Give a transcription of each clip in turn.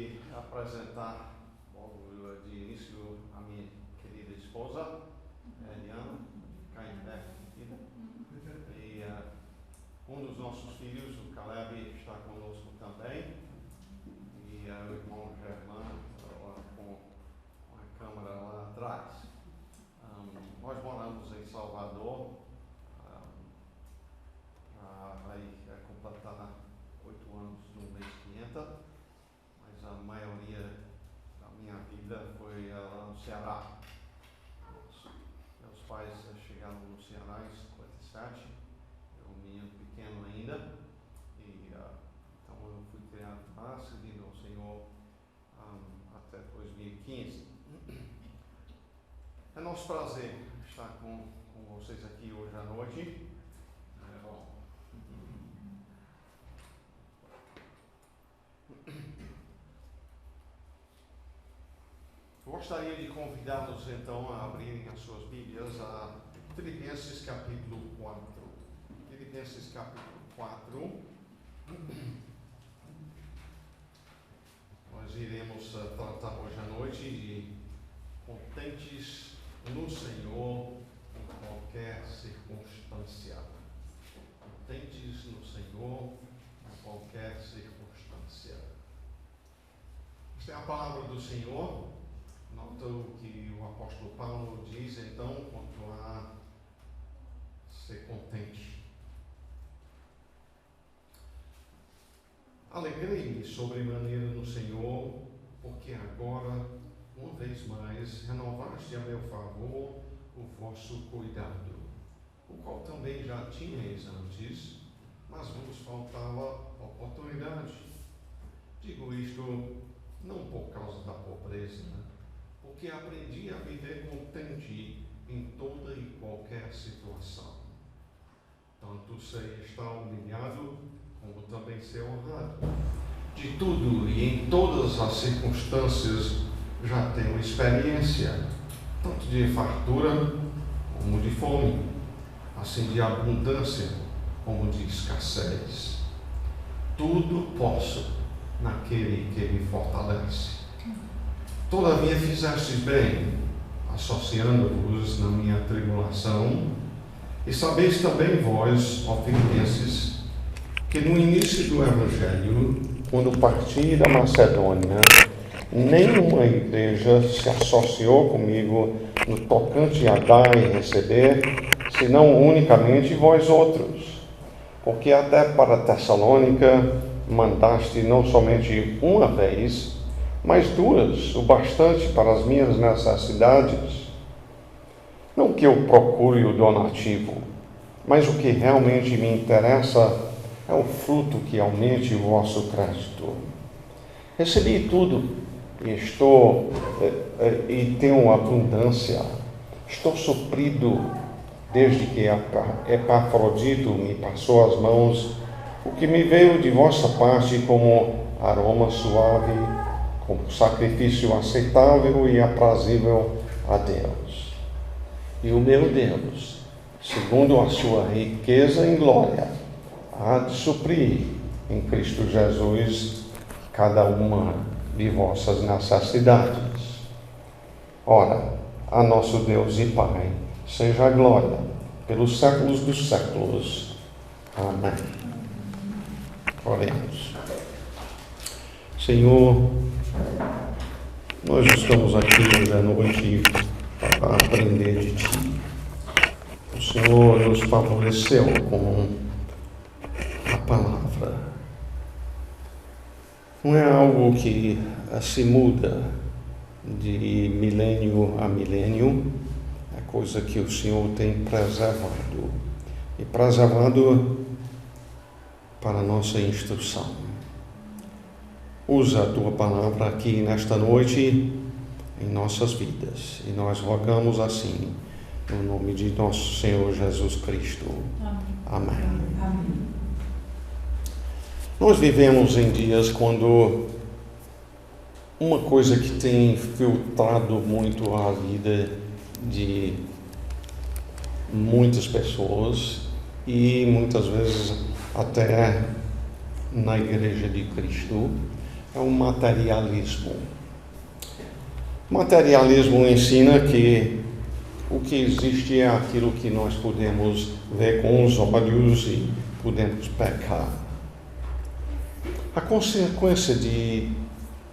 de apresentar logo de início a minha querida esposa, Eliana, cá em pé, e um dos nossos filhos, o Caleb, está conosco também, e o irmão Germán, com a câmera lá atrás. Nós moramos em Salvador, vai completar 8 anos no mês que entra, mas a maioria da minha vida foi lá no Ceará. Meus pais chegaram no Ceará em 57, eu menino pequeno ainda, e então eu fui criado lá, servindo ao Senhor até 2015. É nosso prazer estar com vocês aqui hoje à noite. Gostaria de convidá-los então a abrirem as suas Bíblias a Filipenses capítulo 4. Filipenses capítulo 4. Nós iremos tratar hoje à noite de contentes no Senhor em qualquer circunstância. Contentes no Senhor em qualquer circunstância. Esta é a palavra do Senhor. Nota o que o apóstolo Paulo diz então quanto a ser contente. Alegrei-me sobremaneira no Senhor, porque agora, uma vez mais, renovaste a meu favor o vosso cuidado, o qual também já tinhais antes, mas vos faltava oportunidade. Digo isto não por causa da pobreza, porque aprendi a viver contente em toda e qualquer situação. Tanto sei estar humilhado, como também ser honrado. De tudo e em todas as circunstâncias já tenho experiência, tanto de fartura como de fome, assim de abundância como de escassez. Tudo posso naquele que me fortalece. Todavia fizestes bem, associando-vos na minha tribulação, e sabeis também vós, ó Filipenses, que no início do Evangelho, quando parti da Macedônia, nenhuma igreja se associou comigo no tocante a dar e receber, senão unicamente vós outros, porque até para Tessalônica mandaste não somente uma vez, mas 2, o bastante para as minhas necessidades. Não que eu procure o donativo, mas o que realmente me interessa é o fruto que aumente o vosso crédito. Recebi tudo e tenho abundância. Estou suprido desde que Epafrodito me passou as mãos, o que me veio de vossa parte como aroma suave, como sacrifício aceitável e aprazível a Deus. E o meu Deus, segundo a sua riqueza em glória, há de suprir em Cristo Jesus cada uma de vossas necessidades. Ora, a nosso Deus e Pai, seja a glória pelos séculos dos séculos. Amém. Oremos. Senhor, nós estamos aqui hoje à noite para aprender de Ti. O Senhor nos favoreceu com a palavra. Não é algo que se muda de milênio a milênio, é coisa que o Senhor tem preservado, e preservado para a nossa instrução. Usa a Tua palavra aqui nesta noite em nossas vidas, e nós rogamos assim, no nome de nosso Senhor Jesus Cristo. Amém. Amém. Nós vivemos em dias quando uma coisa que tem filtrado muito a vida de muitas pessoas e muitas vezes até na Igreja de Cristo é o materialismo. O materialismo ensina que o que existe é aquilo que nós podemos ver com os olhos e podemos pecar. A consequência de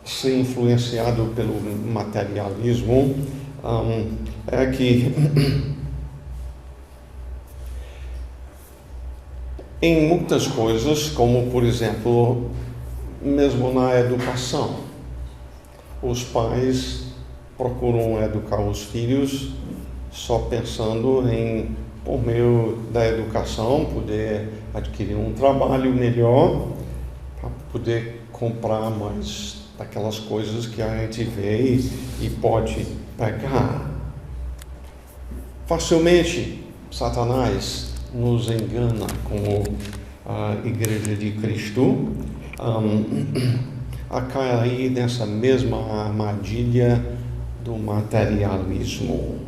ser influenciado pelo materialismo é que em muitas coisas, como por exemplo, mesmo na educação, os pais procuram educar os filhos só pensando em, por meio da educação, poder adquirir um trabalho melhor, para poder comprar mais daquelas coisas que a gente vê e pode pegar. Facilmente, Satanás nos engana como a Igreja de Cristo a cair nessa mesma armadilha do materialismo.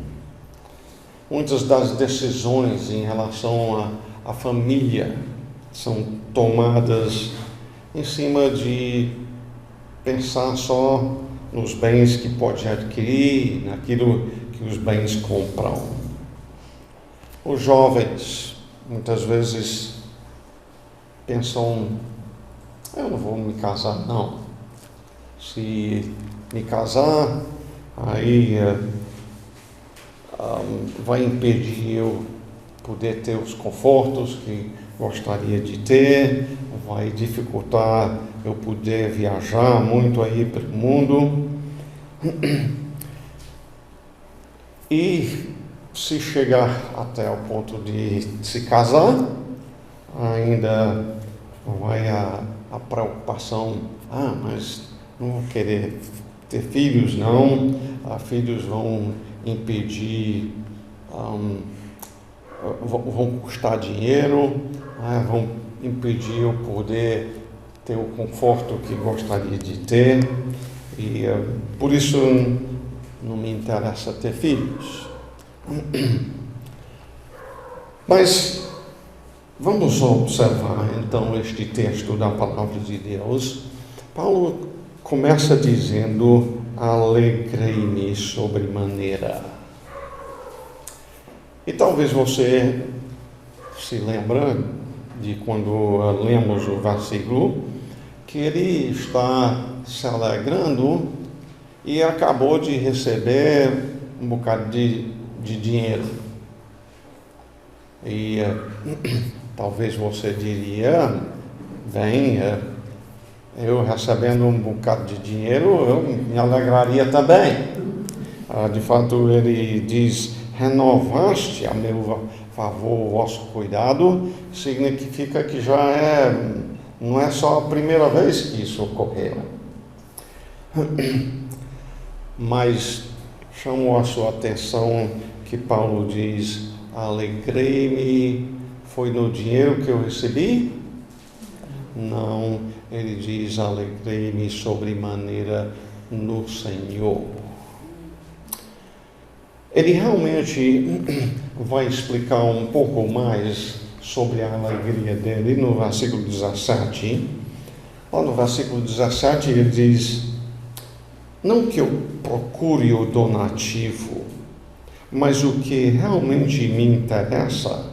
Muitas das decisões em relação à família são tomadas em cima de pensar só nos bens que pode adquirir, naquilo que os bens compram. Os jovens muitas vezes pensam: eu não vou me casar não. Se me casar, aí vai impedir eu poder ter os confortos que gostaria de ter, vai dificultar eu poder viajar muito aí pelo mundo. E se chegar até o ponto de se casar, ainda vai a preocupação: mas não vou querer ter filhos não, filhos vão impedir, vão custar dinheiro, vão impedir eu poder ter o conforto que gostaria de ter, e por isso não me interessa ter filhos. Mas vamos observar então este texto da Palavra de Deus. Paulo começa dizendo: alegrei-me sobremaneira. E talvez você se lembra de quando lemos o versículo, que ele está se alegrando e acabou de receber um bocado de dinheiro. E talvez você diria: bem, eu recebendo um bocado de dinheiro, eu me alegraria também. De fato, ele diz: renovaste a meu favor o vosso cuidado, significa que já não é só a primeira vez que isso ocorreu. Mas chamou a sua atenção que Paulo diz: alegrei-me, foi no dinheiro que eu recebi? Não, ele diz: alegrei-me sobremaneira no Senhor. Ele realmente vai explicar um pouco mais sobre a alegria dele no versículo 17. Lá no versículo 17 ele diz: não que eu procure o donativo, mas o que realmente me interessa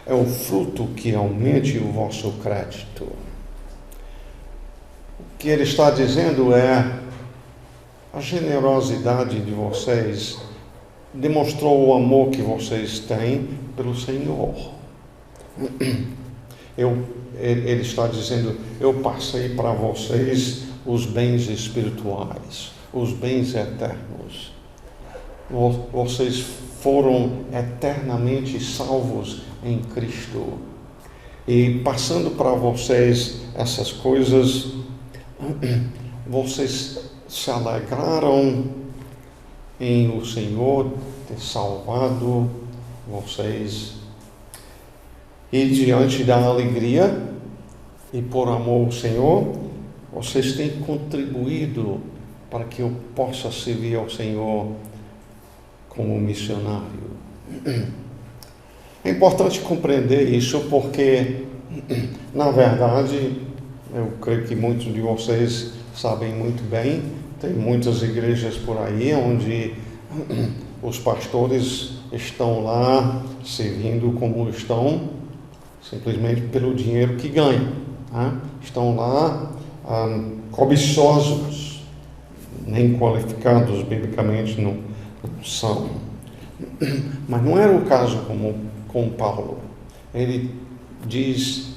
é o fruto que aumente o vosso crédito. O que ele está dizendo é: a generosidade de vocês demonstrou o amor que vocês têm pelo Senhor. Ele está dizendo: eu passei para vocês os bens espirituais, os bens eternos. Vocês foram eternamente salvos em Cristo. E passando para vocês essas coisas, vocês se alegraram em o Senhor ter salvado vocês. E diante da alegria e por amor ao Senhor, vocês têm contribuído para que eu possa servir ao Senhor como missionário. É importante compreender isso porque, na verdade, eu creio que muitos de vocês sabem muito bem, tem muitas igrejas por aí onde os pastores estão lá servindo como estão, simplesmente pelo dinheiro que ganham. Tá? Estão lá cobiçosos, nem qualificados biblicamente não são. Mas não era o caso com Paulo. Ele diz,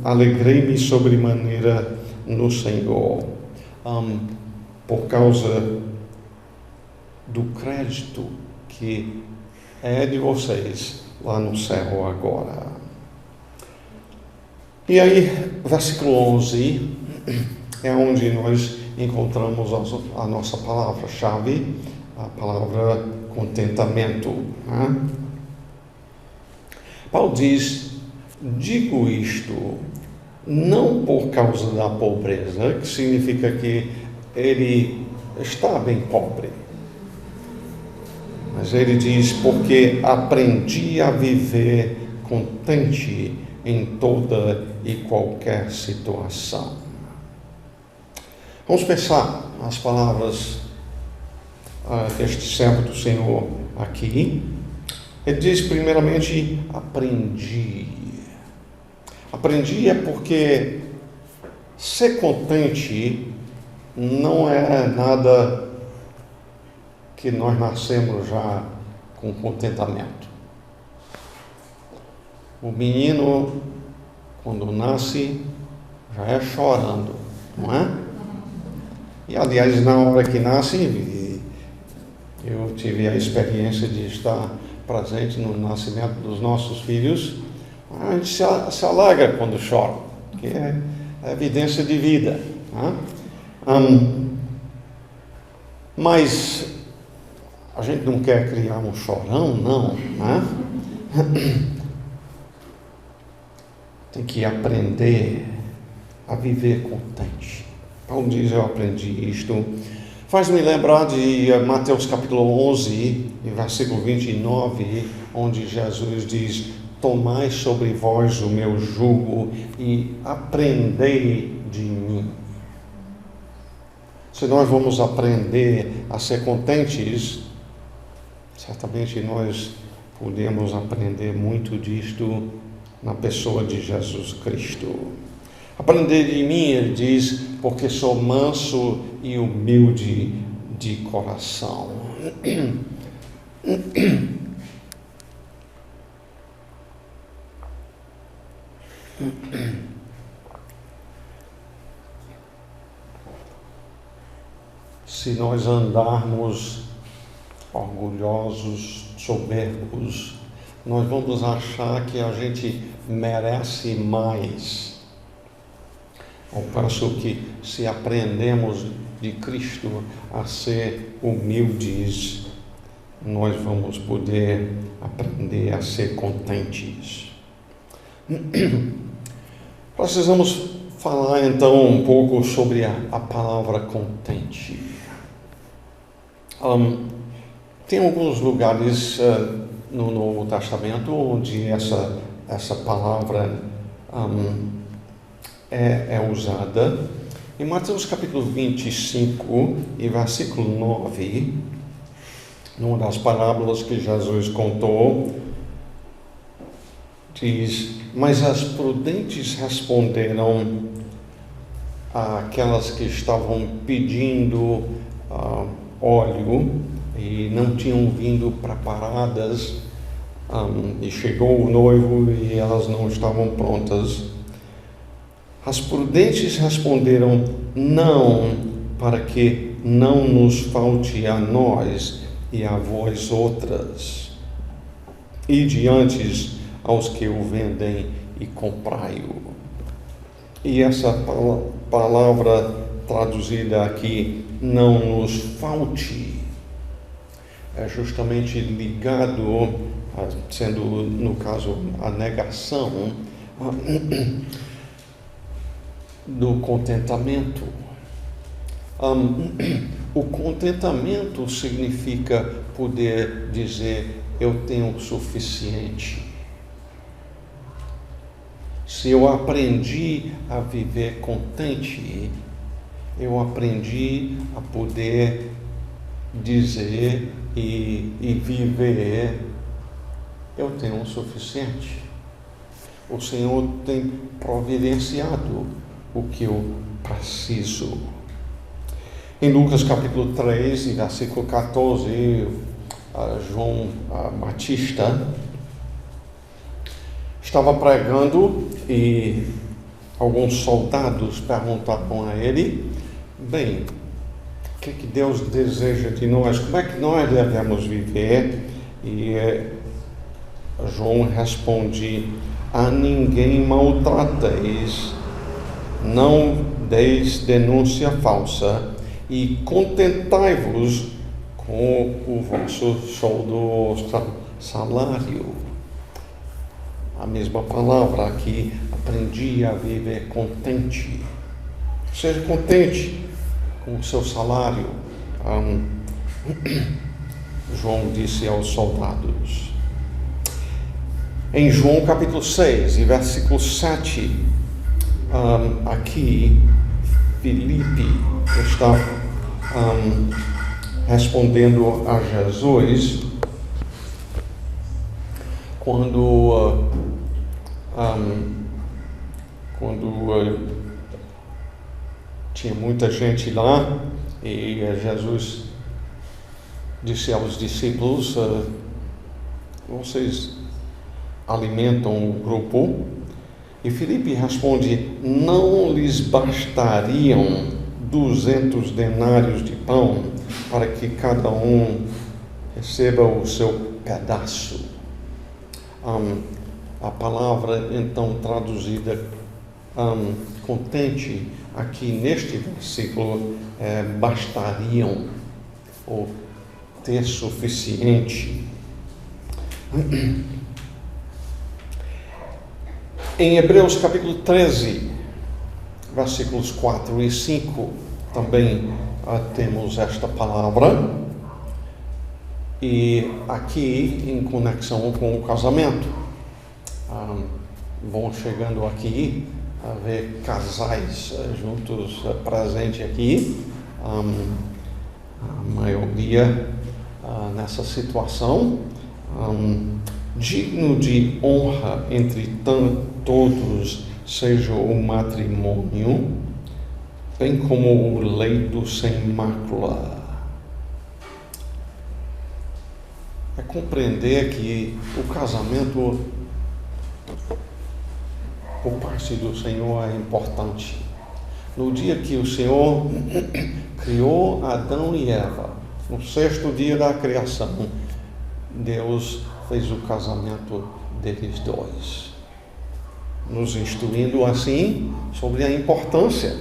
alegrei-me sobremaneira no Senhor, por causa do crédito que é de vocês lá no céu agora. E aí, versículo 11, é onde nós encontramos a nossa palavra-chave, a palavra contentamento. Né? Paulo diz, digo isto não por causa da pobreza, que significa que ele está bem pobre. Mas ele diz, porque aprendi a viver contente em toda e qualquer situação. Vamos pensar nas palavras deste servo do Senhor aqui. Ele diz, primeiramente, aprendi. Aprendi é porque ser contente não é nada que nós nascemos já com contentamento. O menino, quando nasce, já é chorando, não é? E, aliás, na hora que nasce, eu tive a experiência de estar presente no nascimento dos nossos filhos. A gente se alegra quando chora, que é a evidência de vida. Mas a gente não quer criar um chorão, não, né? Tem que aprender a viver contente. Paulo diz, eu aprendi isto. Faz-me lembrar de Mateus capítulo 11, e versículo 29, onde Jesus diz, tomai sobre vós o meu jugo e aprendei de mim. Se nós vamos aprender a ser contentes, certamente nós podemos aprender muito disto na pessoa de Jesus Cristo. Aprender de mim, ele diz, porque sou manso e humilde de coração. Se nós andarmos orgulhosos, soberbos, nós vamos achar que a gente merece mais. Ao passo que, se aprendemos de Cristo a ser humildes, nós vamos poder aprender a ser contentes. Precisamos falar então um pouco sobre a palavra contente. Tem alguns lugares no Novo Testamento onde essa palavra é usada. Em Mateus capítulo 25 e versículo 9, numa das parábolas que Jesus contou, diz, mas as prudentes responderam àquelas que estavam pedindo óleo e não tinham vindo preparadas, e chegou o noivo e elas não estavam prontas. As prudentes responderam, não, para que não nos falte a nós e a vós outras. Ide antes aos que o vendem e comprai-o. E essa palavra traduzida aqui, não nos falte, é justamente ligado, sendo no caso a negação do contentamento. O contentamento significa poder dizer, eu tenho o suficiente. Se eu aprendi a viver contente, eu aprendi a poder dizer e viver, eu tenho o suficiente. O Senhor tem providenciado o que eu preciso. Em Lucas capítulo 3, versículo 14, João Batista estava pregando e alguns soldados perguntavam a ele: bem, o que Deus deseja de nós? Como é que nós devemos viver? E João responde: a ninguém maltrateis, não deis denúncia falsa e contentai-vos com o vosso soldo, salário. A mesma palavra aqui, aprendi a viver contente. Seja contente com o seu salário. João disse aos soldados. Em João capítulo 6, versículo 7, aqui Filipe está respondendo a Jesus quando tinha muita gente lá e Jesus disse aos discípulos: vocês alimentam o grupo? E Filipe responde: não lhes bastariam 200 denários de pão para que cada um receba o seu pedaço. A palavra então traduzida contente aqui neste versículo é bastariam ou ter suficiente. Em Hebreus capítulo 13, versículos 4 e 5, também temos esta palavra, e aqui em conexão com o casamento. Vão chegando aqui a ver casais juntos presentes aqui, a maioria nessa situação. Digno de honra entre todos seja o matrimônio, bem como o leito sem mácula. É compreender que o casamento, por parte do Senhor, é importante. No dia que o Senhor criou Adão e Eva, no 6º dia da criação, Deus fez o casamento deles dois, nos instruindo assim sobre a importância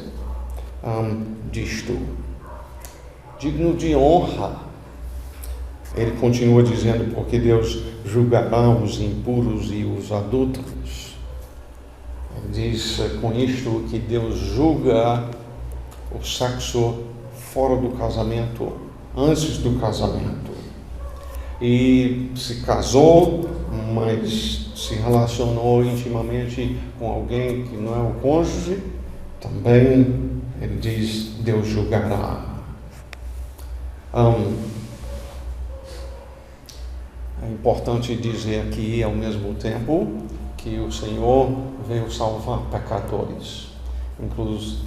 disto. Digno de honra. Ele continua dizendo, porque Deus julgará os impuros e os adúlteros. Ele diz com isto que Deus julga o sexo fora do casamento, antes do casamento. E se casou, mas se relacionou intimamente com alguém que não é o cônjuge, também, ele diz, Deus julgará. É importante dizer aqui, ao mesmo tempo, que o Senhor veio salvar pecadores, incluso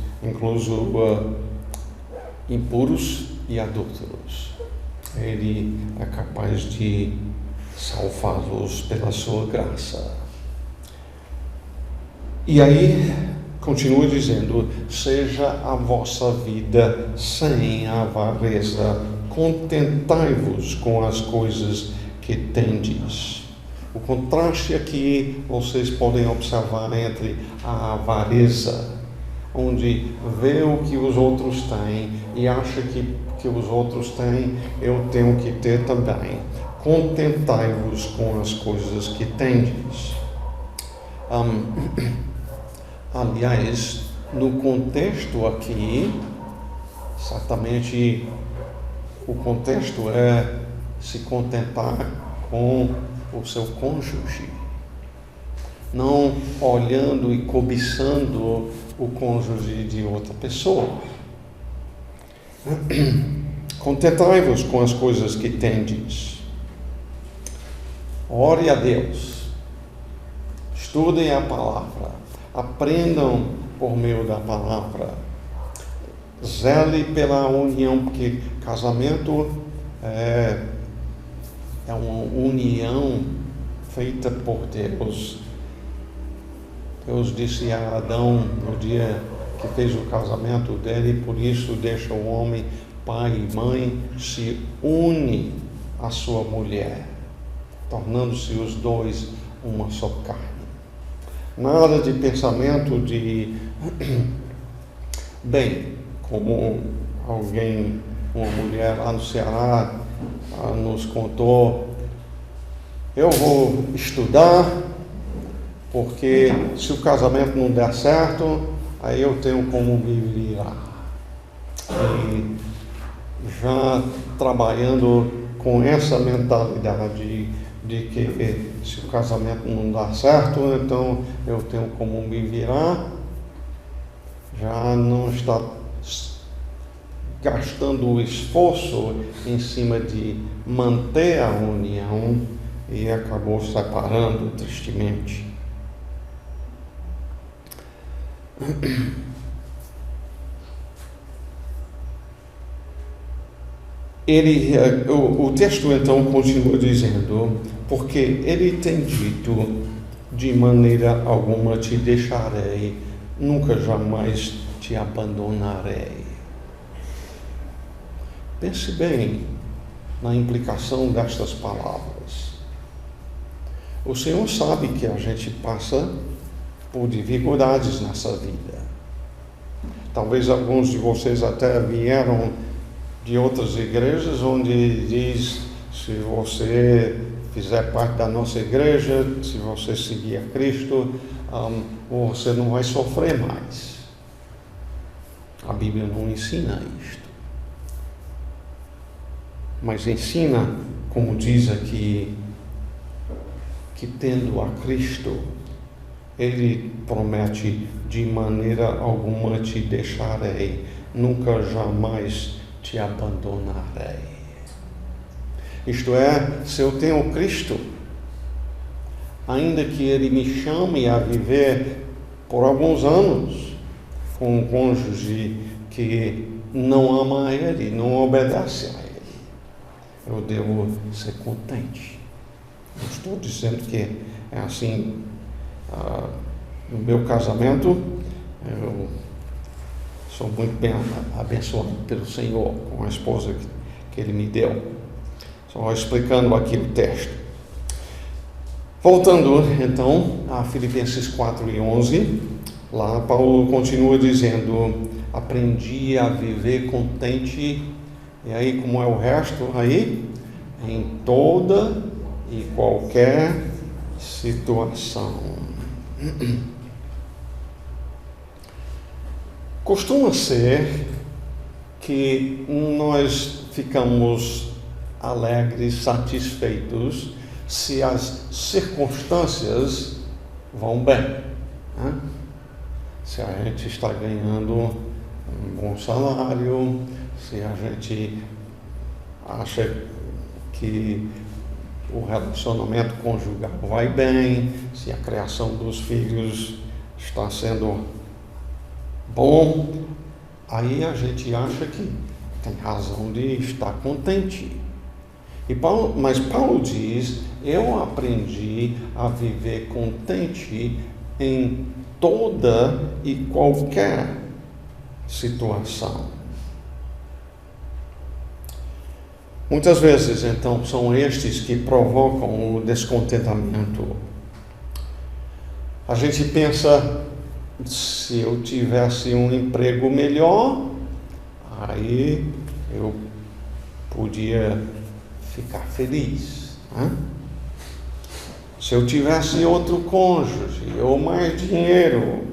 impuros e adúlteros. Ele é capaz de salvá-los pela sua graça. E aí, continua dizendo, seja a vossa vida sem avareza, contentai-vos com as coisas que tendes. O contraste aqui vocês podem observar entre a avareza, onde vê o que os outros têm e acha que os outros têm, eu tenho que ter também. Contentai-vos com as coisas que tendes. Aliás, no contexto aqui, certamente o contexto é se contentar com o seu cônjuge. não olhando e cobiçando o cônjuge de outra pessoa. Contentai-vos com as coisas que tendes. Ore a Deus. Estudem a palavra. Aprendam por meio da palavra. Zele pela união, porque casamento é uma união feita por Deus. Deus disse a Adão no dia que fez o casamento dele, por isso deixa o homem, pai e mãe, se une à sua mulher, tornando-se os dois uma só carne. Nada de pensamento de bem, como alguém, uma mulher lá no Ceará nos contou, eu vou estudar, porque se o casamento não der certo, aí eu tenho como me virar. E já trabalhando com essa mentalidade de que se o casamento não dá certo, então eu tenho como me virar, já não está gastando o esforço em cima de manter a união e acabou separando tristemente. O texto então continua dizendo, porque ele tem dito, de maneira alguma te deixarei, nunca jamais te abandonarei. Pense bem na implicação destas palavras. O Senhor sabe que a gente passa por dificuldades nessa vida. Talvez alguns de vocês até vieram de outras igrejas onde diz, se você fizer parte da nossa igreja, se você seguir a Cristo, você não vai sofrer mais. A Bíblia não ensina isto. Mas ensina, como diz aqui, que tendo a Cristo, Ele promete, de maneira alguma te deixarei, nunca jamais te abandonarei. Isto é, se eu tenho Cristo, ainda que Ele me chame a viver por alguns anos com um cônjuge que não ama a Ele, não obedece a Ele, eu devo ser contente. Não estou dizendo que é assim. No meu casamento, eu sou muito bem abençoado pelo Senhor com a esposa que Ele me deu. Só explicando aqui o texto. Voltando então a Filipenses 4:11, lá Paulo continua dizendo, aprendi a viver contente, e aí como é o resto aí? Em toda e qualquer situação. Costuma ser que nós ficamos alegres, satisfeitos, se as circunstâncias vão bem, né? Se a gente está ganhando um bom salário, se a gente acha que o relacionamento conjugal vai bem, se a criação dos filhos está sendo bom, aí a gente acha que tem razão de estar contente. Mas Paulo diz, eu aprendi a viver contente em toda e qualquer situação. Muitas vezes, então, são estes que provocam o descontentamento. A gente pensa, se eu tivesse um emprego melhor, aí eu podia ficar feliz, né? Se eu tivesse outro cônjuge, ou mais dinheiro,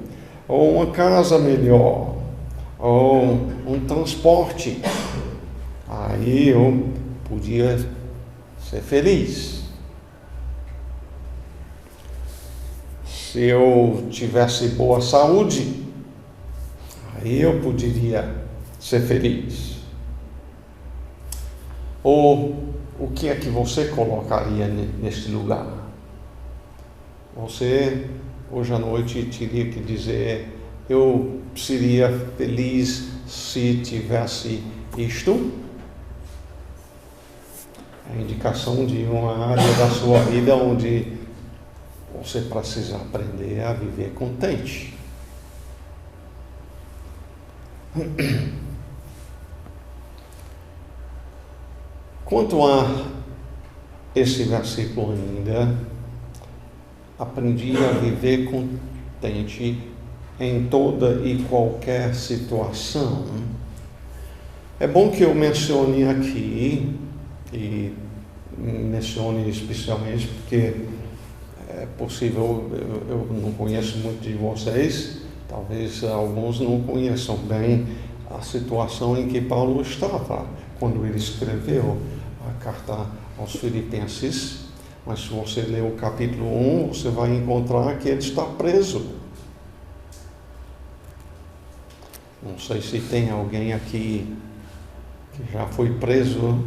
ou uma casa melhor, ou um transporte, aí eu podia ser feliz. Se eu tivesse boa saúde, aí eu poderia ser feliz. Ou o que é que você colocaria neste lugar? Você, hoje à noite, teria que dizer: eu seria feliz se tivesse isto. É a indicação de uma área da sua vida onde você precisa aprender a viver contente. Quanto a esse versículo ainda, aprendi a viver contente em toda e qualquer situação. É bom que eu mencione aqui, e mencione especialmente porque é possível, eu não conheço muito de vocês, talvez alguns não conheçam bem a situação em que Paulo estava quando ele escreveu a carta aos Filipenses. Mas se você ler o capítulo 1, você vai encontrar que ele está preso. Não sei se tem alguém aqui que já foi preso,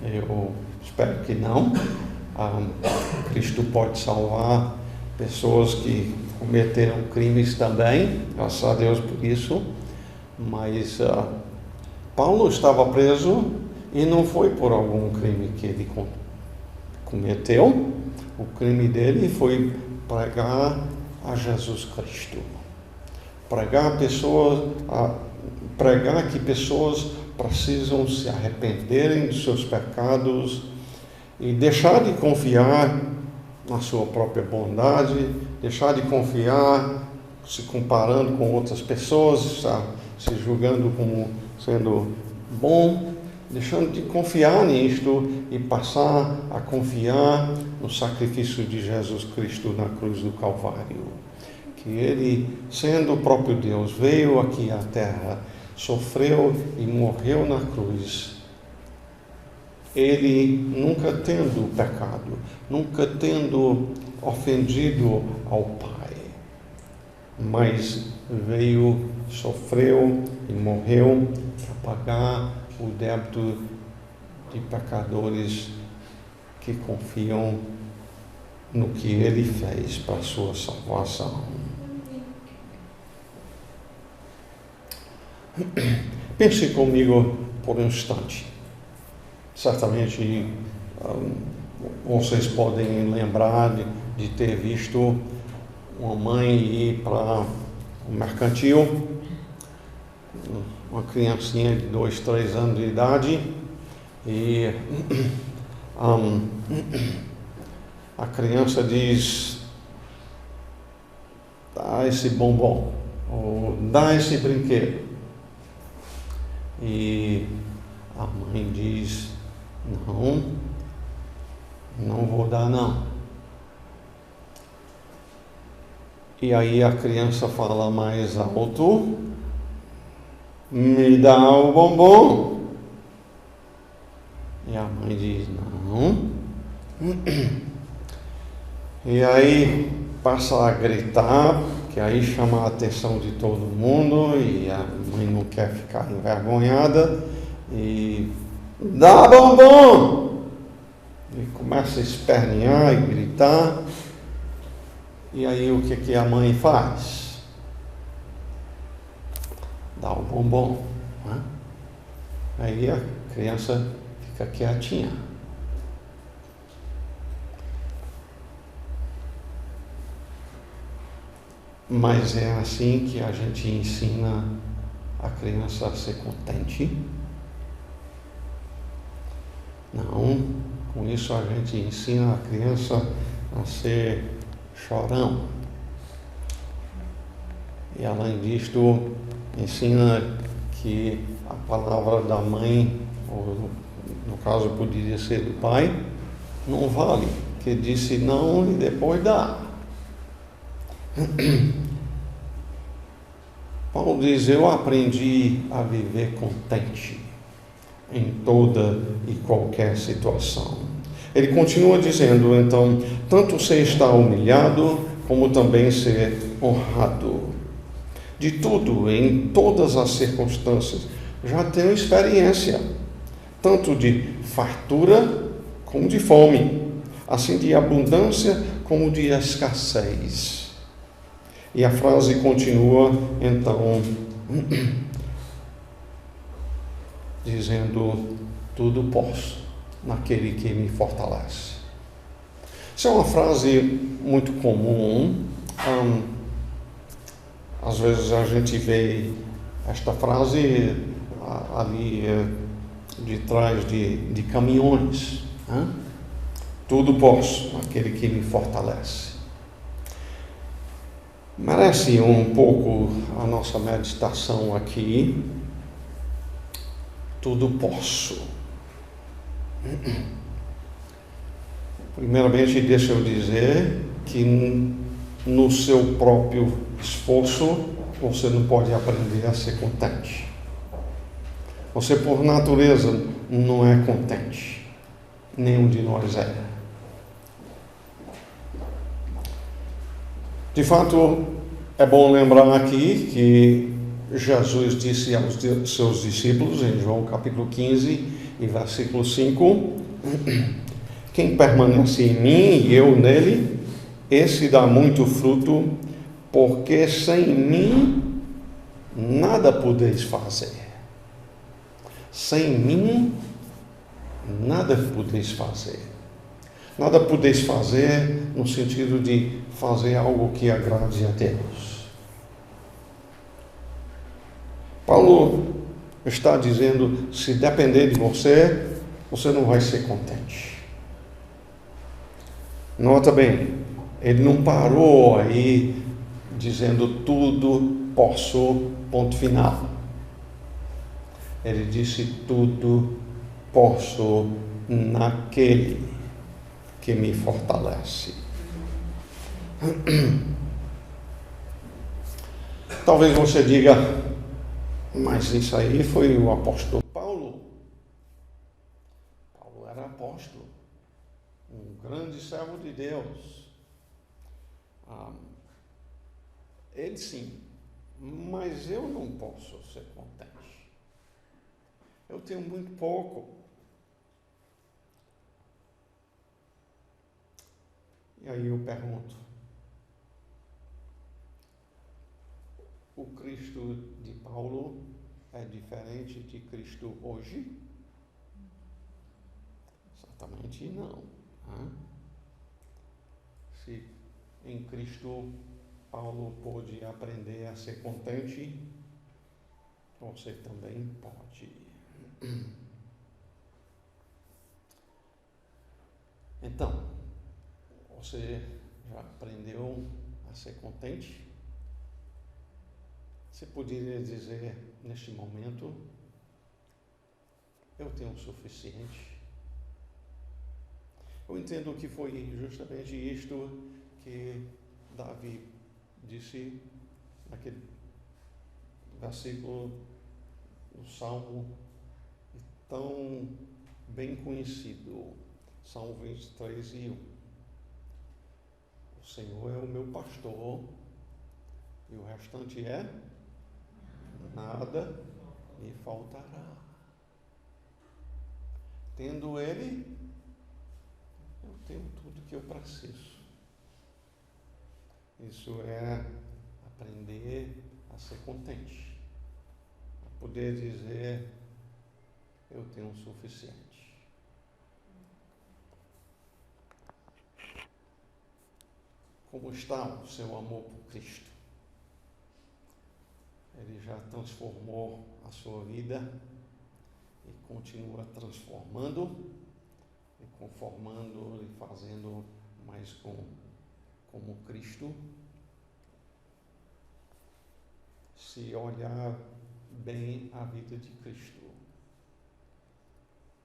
eu espero que não. Cristo pode salvar pessoas que cometeram crimes também, graças a Deus por isso. Mas Paulo estava preso e não foi por algum crime que ele cometeu. O crime dele foi pregar a Jesus Cristo. Pregar que pessoas precisam se arrependerem de seus pecados e deixar de confiar na sua própria bondade, deixar de confiar se comparando com outras pessoas, se julgando como sendo bom, deixando de confiar nisto e passar a confiar no sacrifício de Jesus Cristo na cruz do Calvário. Que ele, sendo o próprio Deus, veio aqui à terra, sofreu e morreu na cruz. Ele nunca tendo pecado, nunca tendo ofendido ao Pai, mas veio, sofreu e morreu para pagar o débito de pecadores que confiam no que ele fez para a sua salvação. Pense comigo por um instante. Certamente vocês podem lembrar de ter visto uma mãe ir para o mercantil, uma criancinha de 2, 3 anos de idade, e a criança diz: dá esse bombom, ou dá esse brinquedo. E a mãe diz: não vou dar não. E aí a criança fala mais alto: me dá o bombom. E a mãe diz: não. E aí passa a gritar, que aí chama a atenção de todo mundo, e a mãe não quer ficar envergonhada, e dá bombom! E começa a espernear e gritar. E aí o que a mãe faz? Dá o bombom, né? Aí a criança fica quietinha. Mas é assim que a gente ensina a criança a ser contente? Não, com isso a gente ensina a criança a ser chorão. E além disto, ensina que a palavra da mãe, ou no caso poderia ser do pai, não vale, que disse não e depois dá. Paulo diz: eu aprendi a viver contente em toda e qualquer situação. Ele continua dizendo, então: tanto você está humilhado como também ser honrado. De tudo, em todas as circunstâncias, já tenho experiência, tanto de fartura como de fome, assim de abundância como de escassez. E a frase continua, então, dizendo: tudo posso naquele que me fortalece. Isso é uma frase muito comum. Às vezes a gente vê esta frase ali de trás de caminhões. Tudo posso naquele que me fortalece. Merece um pouco a nossa meditação aqui. Tudo posso. Primeiramente, deixa eu dizer que no seu próprio esforço você não pode aprender a ser contente. Você, por natureza, não é contente. Nenhum de nós é. De fato, é bom lembrar aqui que Jesus disse aos seus discípulos, em João capítulo 15 e versículo 5, quem permanece em mim e eu nele, esse dá muito fruto, porque sem mim nada podeis fazer. Sem mim nada podeis fazer. Nada podeis fazer no sentido de fazer algo que agrade a Deus. Paulo está dizendo, se depender de você, você não vai ser contente. Nota bem, ele não parou aí dizendo tudo posso, ponto final. Ele disse tudo posso naquele que me fortalece. Talvez você diga, mas isso aí foi o apóstolo Paulo. Paulo era apóstolo, um grande servo de Deus. Ele sim, mas eu não posso ser contente. Eu tenho muito pouco. E aí eu pergunto, o Cristo de Paulo é diferente de Cristo hoje? Certamente não. Se em Cristo Paulo pôde aprender a ser contente, você também pode. Então, você já aprendeu a ser contente? Você poderia dizer neste momento, eu tenho o suficiente? Eu entendo que foi justamente isto que Davi disse naquele versículo do Salmo tão bem conhecido, Salmo 23 e 1. O Senhor é o meu pastor e o restante é nada me faltará. Tendo Ele, eu tenho tudo que eu preciso. Isso é aprender a ser contente, a poder dizer, eu tenho o suficiente. Como está o seu amor por Cristo? Ele já transformou a sua vida e continua transformando e conformando e fazendo mais como Cristo. Se olhar bem a vida de Cristo,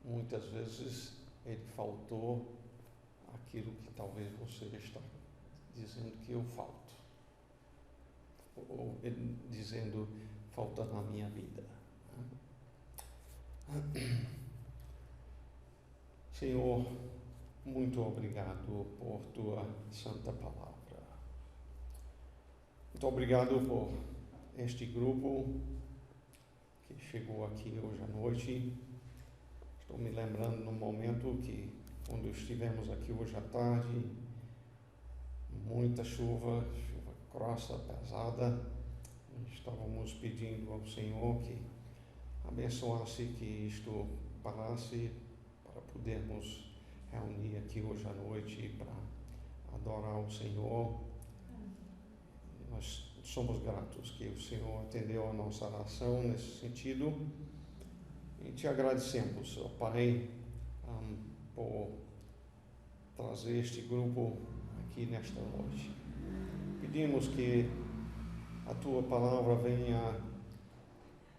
muitas vezes ele faltou aquilo que talvez você está dizendo que eu falto. Ou ele dizendo, falta na minha vida. Senhor, muito obrigado por tua santa palavra. Muito obrigado por este grupo que chegou aqui hoje à noite. Estou me lembrando no momento que, quando estivemos aqui hoje à tarde, muita chuva grossa, pesada, estávamos pedindo ao Senhor que abençoasse que isto parasse para podermos reunir aqui hoje à noite para adorar o Senhor. Nós somos gratos que o Senhor atendeu a nossa oração nesse sentido e te agradecemos, ó Pai, por trazer este grupo aqui nesta noite. Pedimos que a Tua Palavra venha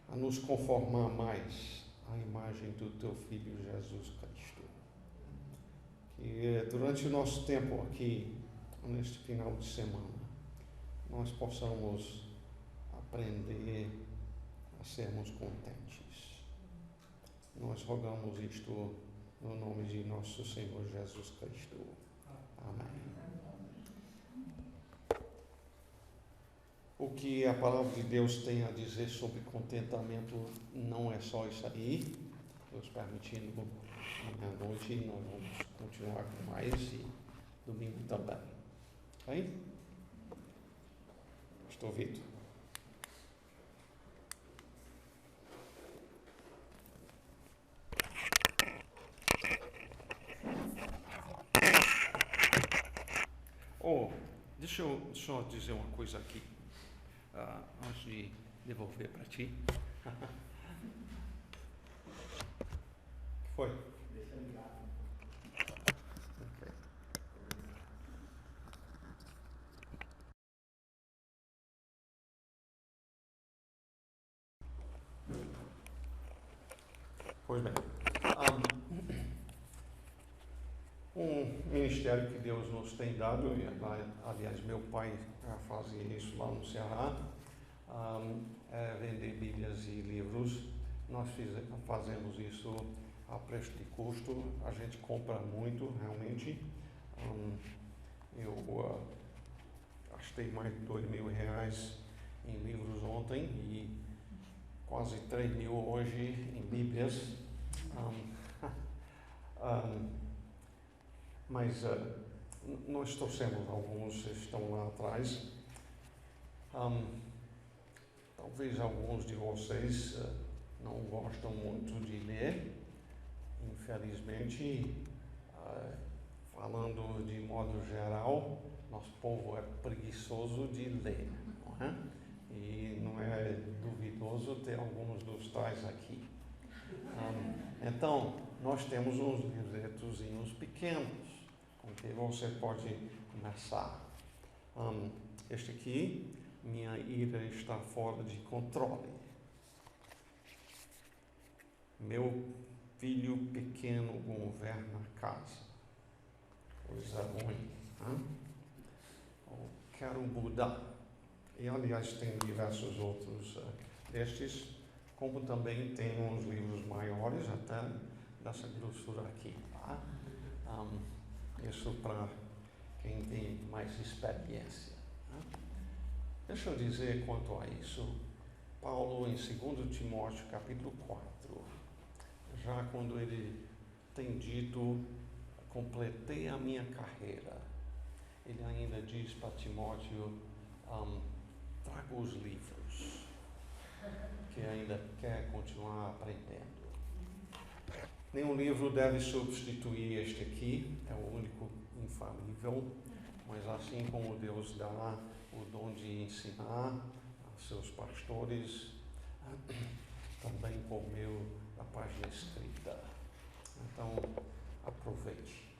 a nos conformar mais à imagem do Teu Filho Jesus Cristo. Que durante o nosso tempo aqui, neste final de semana, nós possamos aprender a sermos contentes. Nós rogamos isto no nome de nosso Senhor Jesus Cristo. Amém. O que a palavra de Deus tem a dizer sobre contentamento não é só isso aí. Deus permitindo, à noite nós vamos continuar com mais e domingo também. Ok? Estou ouvindo. Deixa eu só dizer uma coisa aqui, antes de devolver para ti. Foi? Deixa eu ligar. Okay. Pois bem, um ministério que Deus nos tem dado, aliás, meu pai fazia isso lá no Ceará, é vender Bíblias e livros. Nós fazemos isso a preço de custo, a gente compra muito, realmente. Eu gastei mais de R$2.000 em livros ontem e quase 3.000 hoje em Bíblias. Mas nós trouxemos alguns, estão lá atrás. Talvez alguns de vocês não gostam muito de ler, infelizmente. Falando de modo geral, nosso povo é preguiçoso de ler, não é? E não é duvidoso ter alguns dos tais aqui. Então, nós temos uns livretozinhos pequenos com que você pode começar. Este aqui, minha ira está fora de controle. Meu filho pequeno governa a casa. Coisa ruim. Eu quero mudar. E, aliás, tem diversos outros destes, como também tem uns livros maiores, até dessa grossura aqui. Tá? Isso para quem tem mais experiência. Deixa eu dizer quanto a isso. Paulo, em 2 Timóteo, capítulo 4, já quando ele tem dito, completei a minha carreira, ele ainda diz para Timóteo, traga os livros, que ainda quer continuar aprendendo. Nenhum livro deve substituir este aqui, é o único infalível, mas assim como Deus dá o dom de ensinar aos seus pastores, também por meio da página escrita. Então, aproveite.